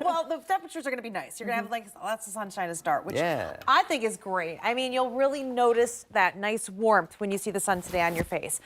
Well, the temperatures are going to be nice. You're going to have like lots of sunshine to start, which Yeah. I think is great. I mean, you'll really notice that nice warmth when you see the sun today on your face.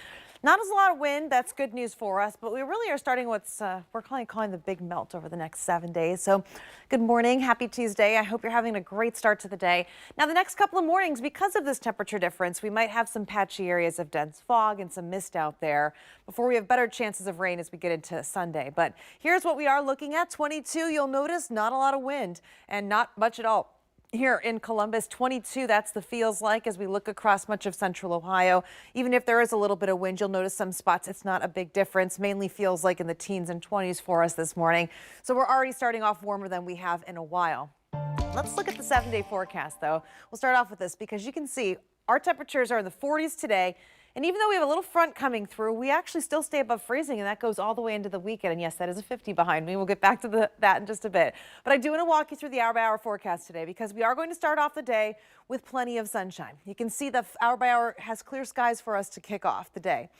Not as a lot of wind. That's good news for us, but we really are starting what's we're calling the big melt over the next 7 days. So good morning. Happy Tuesday. I hope you're having a great start to the day. Now, the next couple of mornings, because of this temperature difference, we might have some patchy areas of dense fog and some mist out there before we have better chances of rain as we get into Sunday. But here's what we are looking at. 22, you'll notice not a lot of wind and not much at all. Here in Columbus, 22, that's the feels like as we look across much of central Ohio. Even if there is a little bit of wind, you'll notice some spots it's not a big difference. Mainly feels like in the teens and 20s for us this morning. So we're already starting off warmer than we have in a while. Let's look at the 7-day forecast, though. We'll start off with this because you can see our temperatures are in the 40s today. And even though we have a little front coming through, we actually still stay above freezing, and that goes all the way into the weekend. And yes, that is a 50 behind me. We'll get back to that in just a bit. But I do want to walk you through the hour-by-hour forecast today because we are going to start off the day with plenty of sunshine. You can see the hour-by-hour has clear skies for us to kick off the day.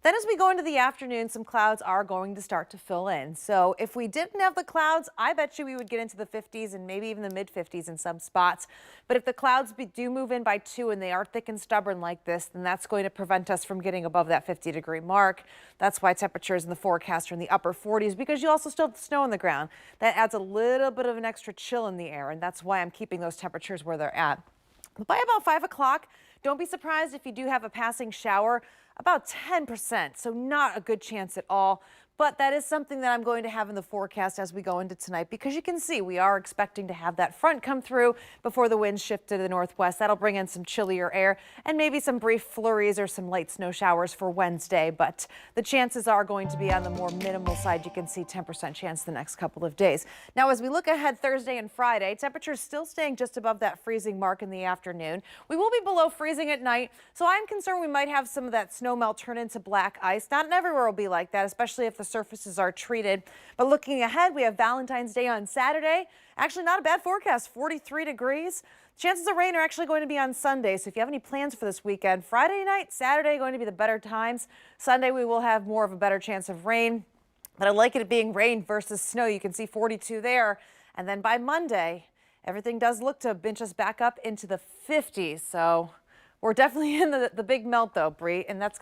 Then as we go into the afternoon, some clouds are going to start to fill in. So if we didn't have the clouds, I bet you we would get into the 50s and maybe even the mid-50s in some spots. But if the clouds do move in by 2 and they are thick and stubborn like this, then that's going to prevent us from getting above that 50-degree mark. That's why temperatures in the forecast are in the upper 40s, because you also still have snow on the ground. That adds a little bit of an extra chill in the air, and that's why I'm keeping those temperatures where they're at. By about 5 o'clock, don't be surprised if you do have a passing shower, about 10%, so not a good chance at all. But that is something that I'm going to have in the forecast as we go into tonight, because you can see we are expecting to have that front come through before the winds shift to the northwest. That'll bring in some chillier air and maybe some brief flurries or some light snow showers for Wednesday. But the chances are going to be on the more minimal side. You can see 10% chance the next couple of days. Now, as we look ahead Thursday and Friday, temperatures still staying just above that freezing mark in the afternoon. We will be below freezing at night, so I'm concerned we might have some of that snow melt turn into black ice. Not everywhere will be like that, especially if the surfaces are treated. But looking ahead, we have Valentine's Day on Saturday. Actually, not a bad forecast, 43 degrees. Chances of rain are actually going to be on Sunday. So if you have any plans for this weekend, Friday night, Saturday going to be the better times. Sunday, we will have more of a better chance of rain. But I like it being rain versus snow. You can see 42 there. And then by Monday, everything does look to inch us back up into the 50s. So we're definitely in the big melt, though, Bree, and that's going to